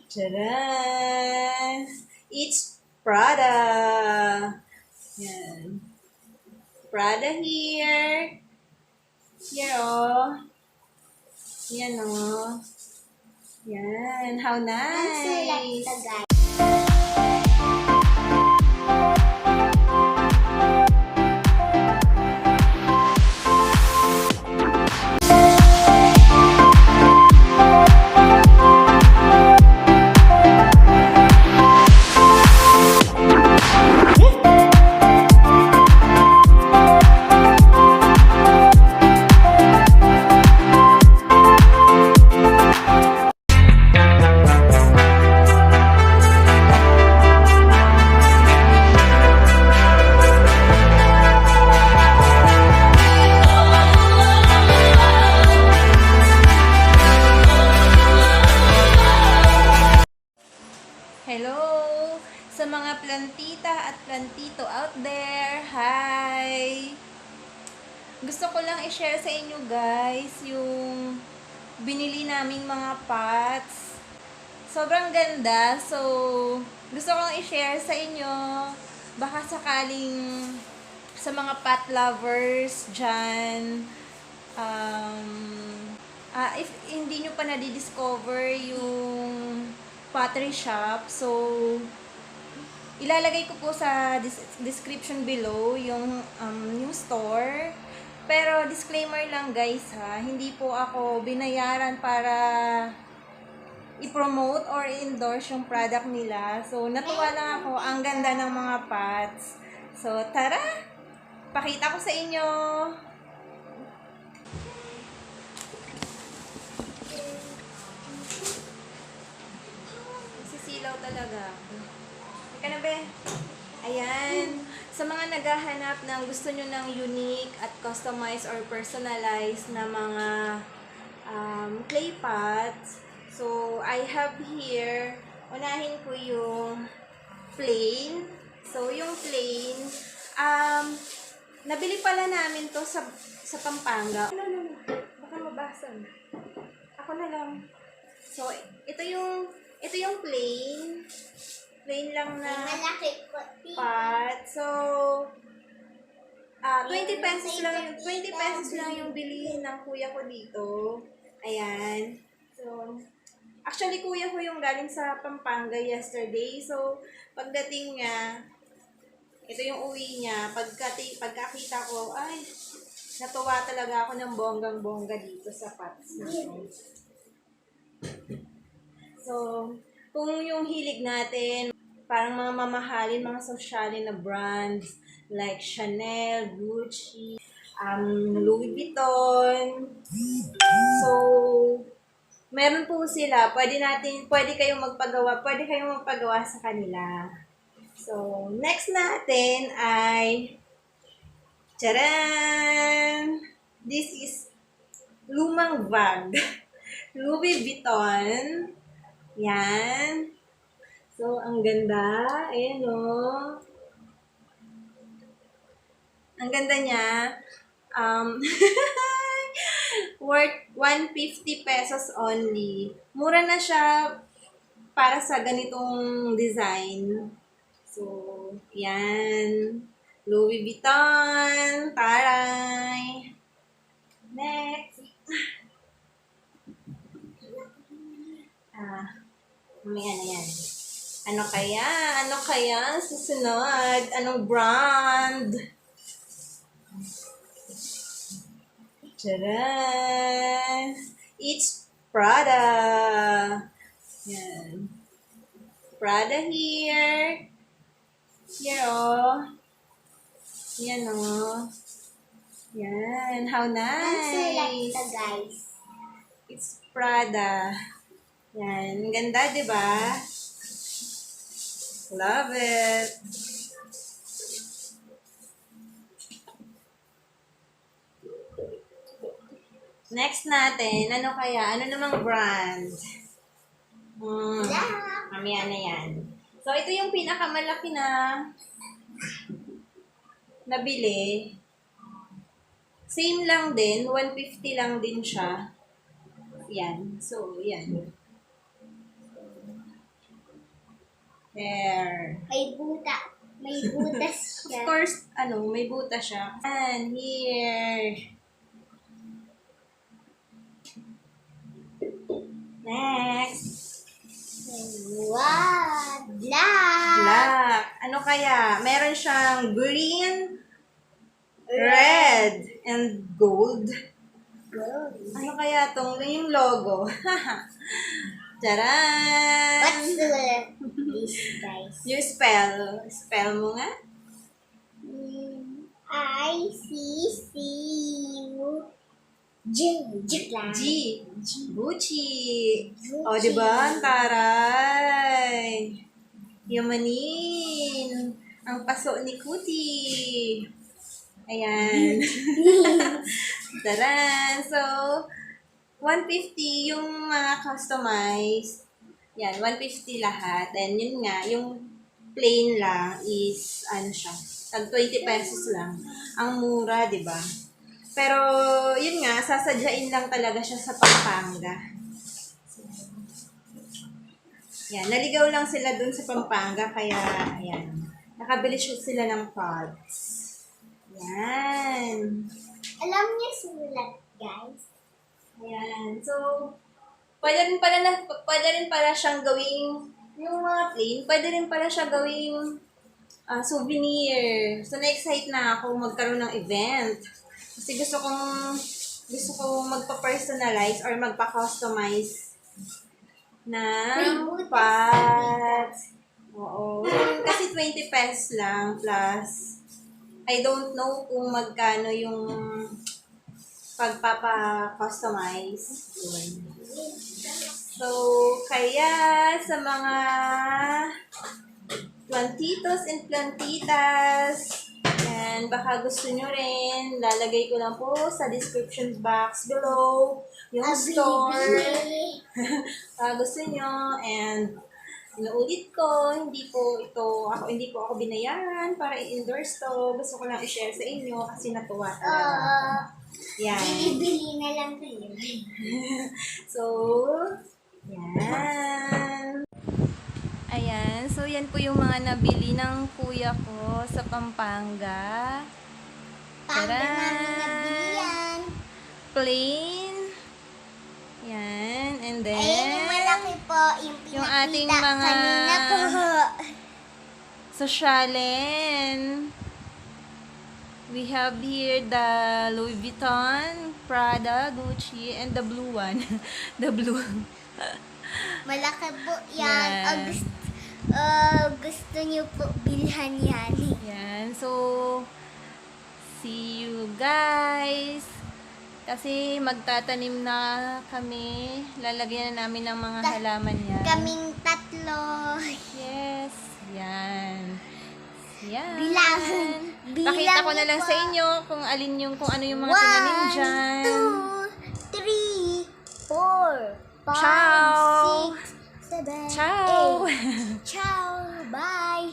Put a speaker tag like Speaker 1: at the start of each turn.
Speaker 1: Tcharan! It's Prada. Yan. Prada here. Here, oh. Yan, oh. Yan. How nice. Hello! Sa mga plantita at plantito out there, hi! Gusto ko lang i-share sa inyo guys yung binili naming mga pots. Sobrang ganda, so gusto ko lang i-share sa inyo. Baka sakaling sa mga pot lovers dyan, if hindi nyo pa nadidiscover yung Pottery shop, so ilalagay ko po sa description below yung store. Pero disclaimer lang guys ha, hindi po ako binayaran para i-promote or endorse yung product nila. So natuwa lang ako, ang ganda ng mga pots. So tara, pakita ko sa inyo. Sisilaw talaga. Ika na be? Ayan. Sa mga naghahanap ng gusto nyo ng unique at customized or personalized na mga clay pots. So, I have here, unahin ko yung plain. So, yung plain, nabili pala namin to sa Pampanga. No. Baka mabasag. Ako na lang. So, ito yung plain. Plain lang na pot. So, 20 pesos lang yung bilihin ng kuya ko dito. Ayan. So, actually, kuya ko yung galing sa Pampanga yesterday. So, pagdating niya, ito yung uwi niya. Pagkakita ko, ay, natuwa talaga ako ng bonggang-bongga dito sa pots na to. So, kung yung hilig natin, parang mga mamahalin, mga sosyalin na brands, like Chanel, Gucci, Louis Vuitton. So, meron po sila. Pwede kayong magpagawa sa kanila. So, next natin ay, tcharan! This is lumang bag. Louis Vuitton. Yan. So, ang ganda. Ayan o. Ang ganda niya. Worth 150 pesos only. Mura na siya para sa ganitong design. So, yan. Louis Vuitton. Taray. Next. Mamaya na yan. Ano kaya? Susunod. Anong brand? Tcharan! It's Prada. Yan. Prada here. Here, oh. Yan, oh. Yan. How nice.
Speaker 2: Guys.
Speaker 1: It's Prada. Yan. Ganda, diba? Love it. Next natin, ano kaya? Ano namang brand? Mamaya na yan. So, ito yung pinakamalaki na nabili. Same lang din. 150 lang din siya. Yan. So, yan. There.
Speaker 2: May butas
Speaker 1: Of
Speaker 2: siya.
Speaker 1: course, may butas siya. And here. Next.
Speaker 2: Wow! Black!
Speaker 1: Black. Ano kaya? Meron siyang green, red, and gold.
Speaker 2: Gold.
Speaker 1: Ano kaya tong yung logo? Taran!
Speaker 2: What's this, guys?
Speaker 1: You spell mo nga?
Speaker 2: I-C-C-U G.
Speaker 1: G. Gucci. O, diba? Ang taray. Yamanin. Ang paso ni Kuti. Ayan. Taran! So, 150 yung mga customized. Yan, 150 lahat. And yun nga, yung plain lang is, siya, tag 20 pesos lang. Ang mura, di ba? Pero, yun nga, sasadyain lang talaga siya sa Pampanga. Yan, naligaw lang sila dun sa Pampanga, kaya, ayan, nakabili sila ng pods. Yan.
Speaker 2: Alam niya sulat, guys.
Speaker 1: Ayan. So, pwede rin pala siyang gawing, yung mga plain, pwede rin pala siya gawing souvenir. So, na-excite na ako magkaroon ng event. Kasi gusto kong magpa-personalize or magpa-customize ng pots. Oo. Kasi 20 pesos lang plus I don't know kung magkano yung pagpapa-customize. So, kaya sa mga plantitos and plantitas, and baka gusto nyo rin, lalagay ko lang po sa description box below yung store. Gusto nyo, and inuulit ko, hindi po ako binayaran para i-endorse to. Gusto ko lang i-share sa inyo kasi natuwa talaga. Yan.
Speaker 2: Bili na lang kayo.
Speaker 1: So, yan. Ayan. So, yan po yung mga nabili ng kuya ko sa Pampanga.
Speaker 2: Pampanga namin nabili yan.
Speaker 1: Plain. Yan. And then,
Speaker 2: Ayun yung malaki po. Yung
Speaker 1: ating
Speaker 2: pinakita
Speaker 1: mga
Speaker 2: kanina po.
Speaker 1: sosyalin. We have here the Louis Vuitton, Prada, Gucci, and the blue one. The blue.
Speaker 2: Malaki po yan.
Speaker 1: Yan.
Speaker 2: Gusto niyo po bilhan yan.
Speaker 1: Yan. So, see you guys. Kasi magtatanim na kami. Lalagyan na namin ng mga halaman yan.
Speaker 2: Kaming tatlo.
Speaker 1: Yes. Yan. Yan.
Speaker 2: Bilangan
Speaker 1: Pakita ko na
Speaker 2: niyo
Speaker 1: lang
Speaker 2: po.
Speaker 1: sa inyo kung ano yung mga tinanim dyan.
Speaker 2: 1, 2, 3, 4, 5,
Speaker 1: Ciao.
Speaker 2: 6, 7,
Speaker 1: Ciao.
Speaker 2: 8. Ciao. Bye.